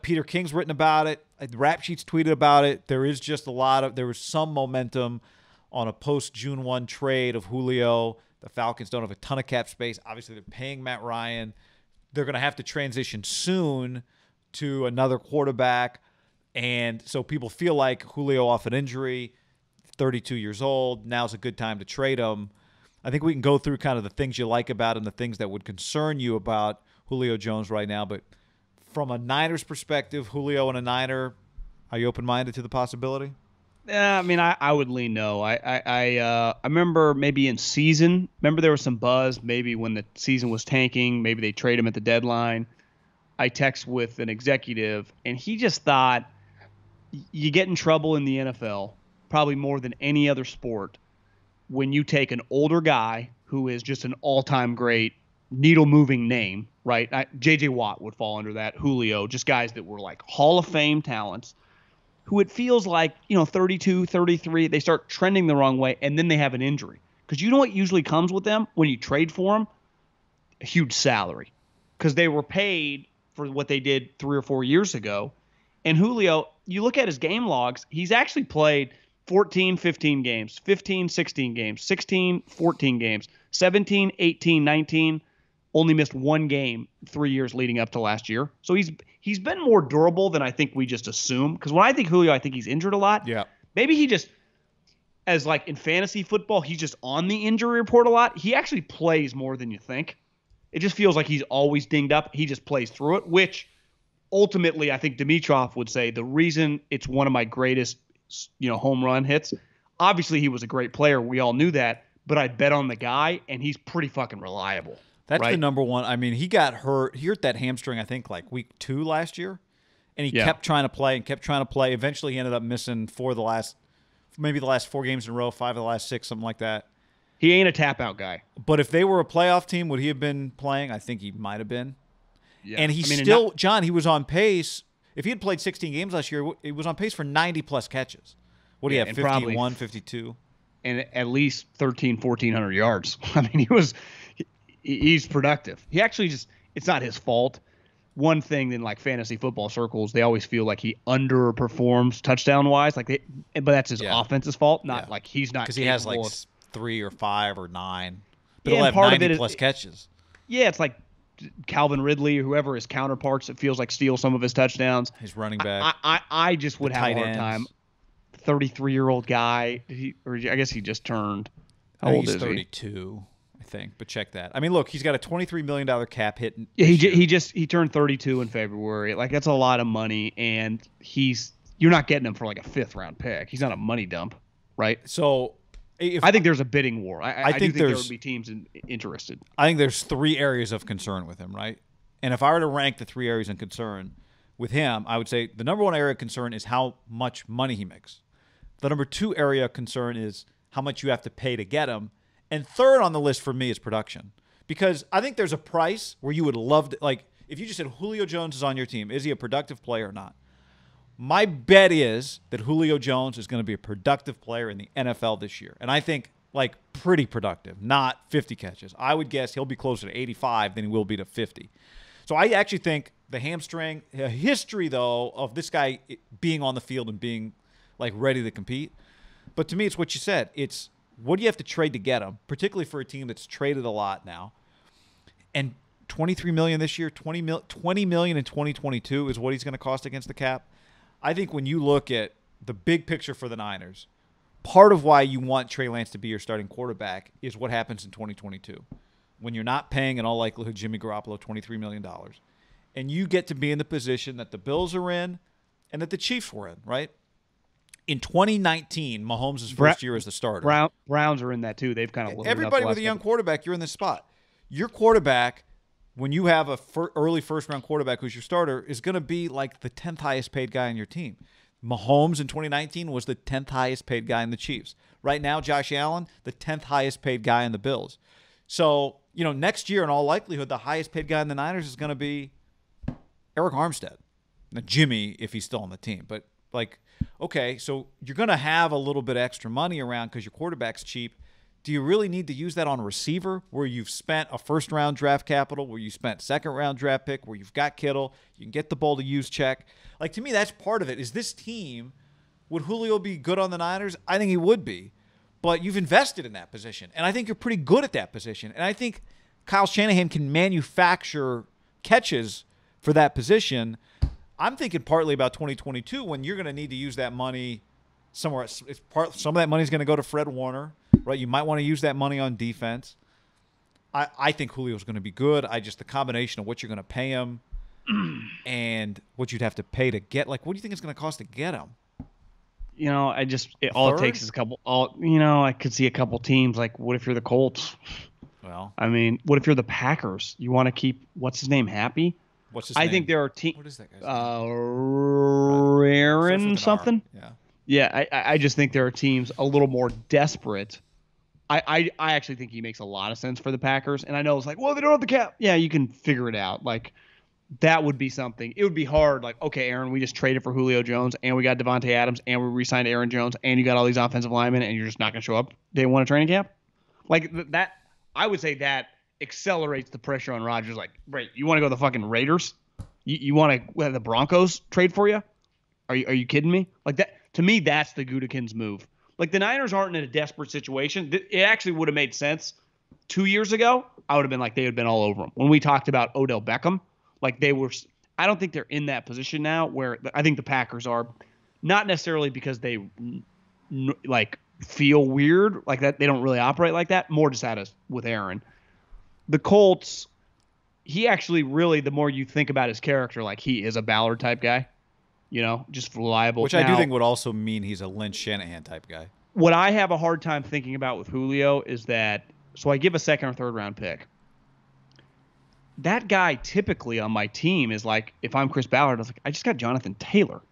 Peter King's written about it. Rap Sheet's tweeted about it. There is just there was some momentum on a post-June 1 trade of Julio. The Falcons don't have a ton of cap space. Obviously, they're paying Matt Ryan. They're going to have to transition soon to another quarterback. And so people feel like Julio off an injury, 32 years old. Now's a good time to trade him. I think we can go through kind of the things you like about and the things that would concern you about Julio Jones right now. But from a Niners perspective, Julio and a Niner, are you open-minded to the possibility? Yeah, I mean, I would lean no. I remember maybe in season, there was some buzz maybe when the season was tanking, maybe they trade him at the deadline. I text with an executive, and he just thought you get in trouble in the NFL, probably more than any other sport, when you take an older guy who is just an all-time great needle-moving name, right? J.J. Watt would fall under that, Julio, just guys that were like Hall of Fame talents, who it feels like, 32, 33, they start trending the wrong way, and then they have an injury. Because you know what usually comes with them when you trade for them? A huge salary. Because they were paid for what they did 3 or 4 years ago. And Julio, you look at his game logs, he's actually played 14, 15 games, 15, 16 games, 16, 14 games, 17, 18, 19, only missed 1 game 3 years leading up to last year. So he's been more durable than I think we just assume. Because when I think Julio, I think he's injured a lot. Yeah. Maybe he just, as like in fantasy football, he's just on the injury report a lot. He actually plays more than you think. It just feels like he's always dinged up. He just plays through it, which ultimately I think Dimitroff would say the reason it's one of my greatest, home run hits. Obviously, he was a great player. We all knew that. But I'd bet on the guy, and he's pretty fucking reliable. That's right? the number one. I mean, he got hurt. He hurt that hamstring, I think, like week 2 last year. And he kept trying to play and kept trying to play. Eventually, he ended up missing maybe the last 4 games in a row, 5 of the last 6, something like that. He ain't a tap-out guy. But if they were a playoff team, would he have been playing? I think he might have been. Yeah. And he John, he was on pace. If he had played 16 games last year, he was on pace for 90-plus catches. What do you have, 51, 52? And at least 1,400 yards. I mean, he's productive. He actually it's not his fault. One thing in like fantasy football circles, they always feel like he underperforms touchdown-wise. But that's his offense's fault, not like he's not. Because he has like 3 or 5 or 9. But yeah, he'll have part 90-plus catches. Yeah, it's like Calvin Ridley or whoever his counterparts, it feels like steal some of his touchdowns. His running back. I just would have a hard time. 33-year-old guy. I guess he just turned. How old is he? He's 32, I think. But check that. I mean, look, he's got a $23 million cap hit. Yeah, he turned 32 in February. Like that's a lot of money, and you're not getting him for like a 5th-round pick. He's not a money dump, right? So, I think there's a bidding war. I think there would be teams interested. I think there's 3 areas of concern with him, right? And if I were to rank the 3 areas of concern with him, I would say the number 1 area of concern is how much money he makes. The number 2 area of concern is how much you have to pay to get him. And third on the list for me is production. Because I think there's a price where you would love to, like, if you just said Julio Jones is on your team, is he a productive player or not? My bet is that Julio Jones is going to be a productive player in the NFL this year. And I think, like, pretty productive, not 50 catches. I would guess he'll be closer to 85 than he will be to 50. So I actually think the hamstring, a history, though, of this guy being on the field and being, like, ready to compete. But to me, it's what you said. It's what do you have to trade to get him, particularly for a team that's traded a lot now. And $23 million this year, $20 million in 2022 is what he's going to cost against the cap. I think when you look at the big picture for the Niners, part of why you want Trey Lance to be your starting quarterback is what happens in 2022. When you're not paying, in all likelihood, Jimmy Garoppolo $23 million. And you get to be in the position that the Bills are in and that the Chiefs were in, right? In 2019, Mahomes' first year as the starter. Browns are in that too. They've kind of everybody with a young quarterback, you're in this spot. Your quarterback, when you have a early first-round quarterback who's your starter, is going to be like the 10th highest-paid guy on your team. Mahomes in 2019 was the 10th highest-paid guy in the Chiefs. Right now, Josh Allen, the 10th highest-paid guy in the Bills. So, next year, in all likelihood, the highest-paid guy in the Niners is going to be Eric Armstead. Now, Jimmy, if he's still on the team. But, okay, so you're going to have a little bit extra money around because your quarterback's cheap. do you really need to use that on a receiver where you've spent a first-round draft capital, where you spent second-round draft pick, where you've got Kittle, you can get the ball to use check? Like, to me, that's part of it. Is this team, would Julio be good on the Niners? I think he would be. But you've invested in that position, and I think you're pretty good at that position. And I think Kyle Shanahan can manufacture catches for that position. I'm thinking partly about 2022 when you're going to need to use that money somewhere. Some of that money is going to go to Fred Warner, right? You might want to use that money on defense. I think Julio's going to be good. The combination of what you're going to pay him and what you'd have to pay to get, like, what do you think it's going to cost to get him? All it takes is a couple. I could see a couple teams. Like, what if you're the Colts? Well, I mean, what if you're the Packers? You want to keep what's his name happy? What's his name? I think there are teams. What is that guy's name? Aaron something. Yeah. Yeah, I just think there are teams a little more desperate. I actually think he makes a lot of sense for the Packers. And I know it's like, well, they don't have the cap. Yeah, you can figure it out. Like, that would be something. It would be hard. Like, okay, Aaron, we just traded for Julio Jones, and we got Devontae Adams, and we re-signed Aaron Jones, and you got all these offensive linemen, and you're just not going to show up day one of training camp? Like, that, I would say that accelerates the pressure on Rodgers. Like, right, you want to go to the fucking Raiders? You want to have the Broncos trade for you? Are you kidding me? Like, that, to me, that's the Gutekunst move. Like, the Niners aren't in a desperate situation. It actually would have made sense 2 years ago. I would have been like, they would have been all over him. When we talked about Odell Beckham, like, they were – I don't think they're in that position now where I think the Packers are, not necessarily because they, like, feel weird like that. They don't really operate like that. More just with Aaron. The Colts, he actually really, the more you think about his character, like, he is a Ballard type guy. Just reliable. Which I do think would also mean he's a Lynch Shanahan type guy. What I have a hard time thinking about with Julio is that, so I give a second or third round pick. That guy typically on my team is like, if I'm Chris Ballard, I was like, I just got Jonathan Taylor.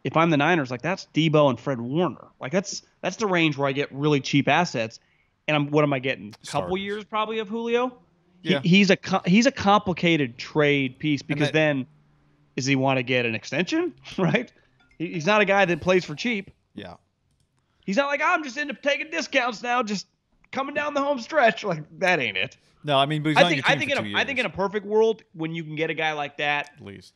If I'm the Niners, like, that's Debo and Fred Warner. Like, that's the range where I get really cheap assets. And what am I getting? A couple years probably of Julio. Yeah. He's a complicated trade piece because then. Does he want to get an extension? Right? He's not a guy that plays for cheap. Yeah. He's not like, I'm just into taking discounts now, just coming down the home stretch. Like, that ain't it. No, I mean, but he's I on think your team for 2 years. I think in a perfect world, when you can get a guy like that, at least,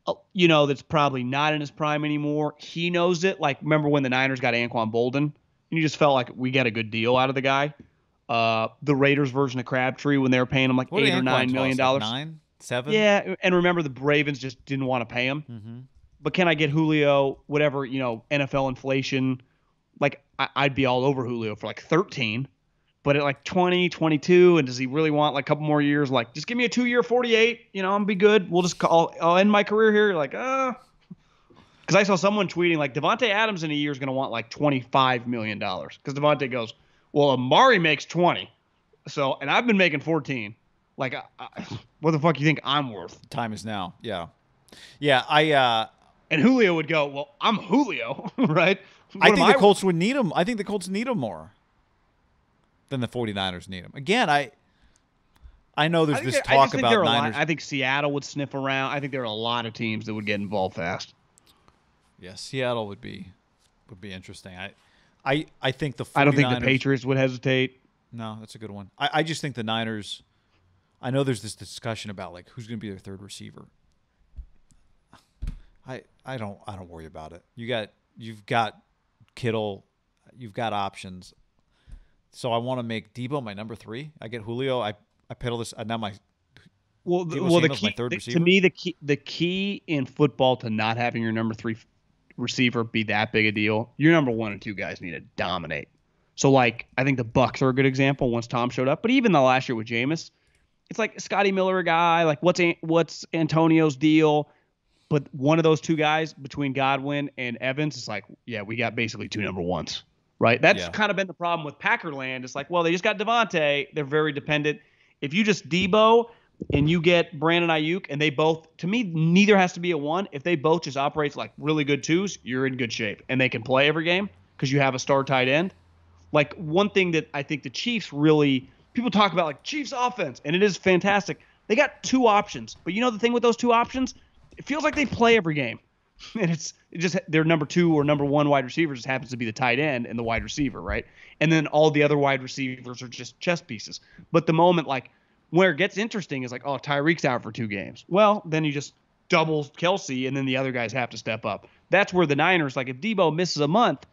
that's probably not in his prime anymore. He knows it. Like, remember when the Niners got Anquan Bolden, and you just felt like we got a good deal out of the guy. The Raiders version of Crabtree, when they were paying him like $8 or $9 million. Like 9, 7. Yeah, and remember the Ravens just didn't want to pay him. Mm-hmm. But can I get Julio, whatever, NFL inflation? Like, I'd be all over Julio for like 13, but at like 20, 22, and does he really want like a couple more years? Like, just give me a 2-year 48, I'm gonna be good. We'll just I'll end my career here. Like, because I saw someone tweeting like Devontae Adams in a year is gonna want like $25 million. Because Devontae goes, well, Amari makes 20, so, and I've been making 14. Like, what the fuck you think I'm worth? Time is now. Yeah. Yeah, and Julio would go, well, I'm Julio, right? I think the Colts would need him. I think the Colts need him more than the 49ers need him. Again, I know there's this talk about Niners. I think Seattle would sniff around. I think there are a lot of teams that would get involved fast. Yeah, Seattle would be interesting. I think the 49ers, I don't think the Patriots would hesitate. No, that's a good one. I just think the Niners. I know there's this discussion about like who's going to be their third receiver. I don't worry about it. You've got Kittle, you've got options. So I want to make Debo my number 3. I get Julio. I pedal this now my. The key, my third receiver. To me, the key in football to not having your number 3 receiver be that big a deal, your number 1 and 2 guys need to dominate. So like I think the Bucs are a good example once Tom showed up, but even the last year with Jameis. It's like Scotty Miller a guy, like what's Antonio's deal? But one of those two guys between Godwin and Evans, it's like, yeah, we got basically 2 number 1s, right? That's kind of been the problem with Packerland. It's like, well, they just got Devontae. They're very dependent. If you just Debo and you get Brandon Ayuk and they both, to me, neither has to be a 1. If they both just operate like really good 2s, you're in good shape. And they can play every game because you have a star tight end. Like one thing that I think the Chiefs really – people talk about like Chiefs offense, and it is fantastic. They got 2 options. But the thing with those 2 options? It feels like they play every game. And it just their number 2 or number 1 wide receiver just happens to be the tight end and the wide receiver, right? And then all the other wide receivers are just chess pieces. But the moment like where it gets interesting is like, oh, Tyreek's out for 2 games. Well, then you just double Kelsey, and then the other guys have to step up. That's where the Niners, like if Debo misses a month,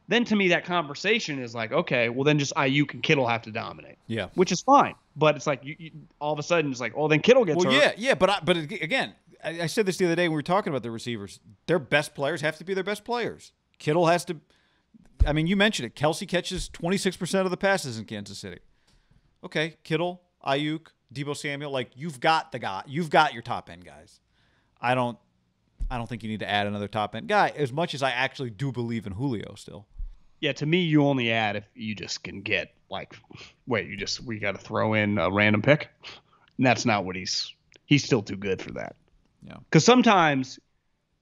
then to me that conversation is like, okay, well then just Ayuk and Kittle have to dominate. Yeah, which is fine. But it's like you all of a sudden it's like, oh, then Kittle gets hurt. Yeah. But again, I said this the other day when we were talking about the receivers. Their best players have to be their best players. Kittle has to. I mean, you mentioned it. Kelsey catches 26% of the passes in Kansas City. Okay, Kittle, Ayuk, Debo Samuel, like you've got the guy. You've got your top end guys. I don't think you need to add another top end guy as much as I actually do believe in Julio still. Yeah, to me, you only add if you just can get like, we got to throw in a random pick, and that's not what he's still too good for that. Yeah, because sometimes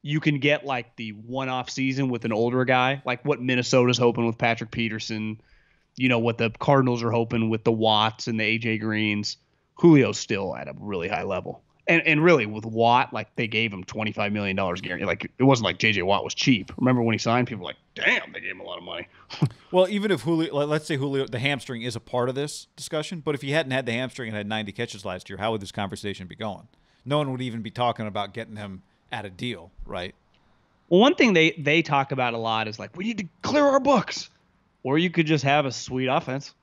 you can get like the one-off season with an older guy, like what Minnesota's hoping with Patrick Peterson, what the Cardinals are hoping with the Watts and the AJ Greens. Julio's still at a really high level. And really with Watt, like they gave him $25 million guarantee. Like it wasn't like JJ Watt was cheap. Remember when he signed, people were like, damn, they gave him a lot of money. Well, even if Julio, let's say Julio, the hamstring is a part of this discussion, but if he hadn't had the hamstring and had 90 catches last year, how would this conversation be going? No one would even be talking about getting him at a deal, right? Well, one thing they talk about a lot is like, we need to clear our books. Or you could just have a sweet offense,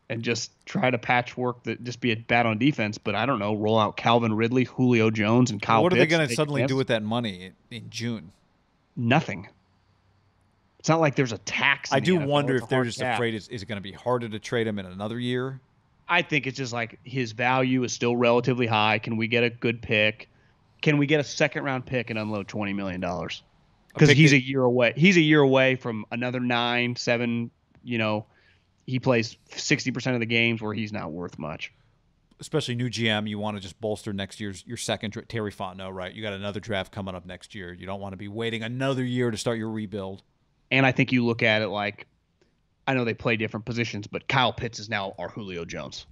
and just try to patchwork that just be a bad on defense. But I don't know, roll out Calvin Ridley, Julio Jones, and Kyle Pitts. What are they going to suddenly do with that money in June? Nothing. It's not like there's a tax. I do wonder if they're just afraid, is it going to be harder to trade him in another year? I think it's just like his value is still relatively high. Can we get a good pick? Can we get a second-round pick and unload $20 million? Because he's a year away. He's a year away from another 9, 7, he plays 60% of the games where he's not worth much. Especially new GM, you want to just bolster next year's your second Terry Fontenot, right? You got another draft coming up next year. You don't want to be waiting another year to start your rebuild. And I think you look at it like, I know they play different positions, but Kyle Pitts is now our Julio Jones.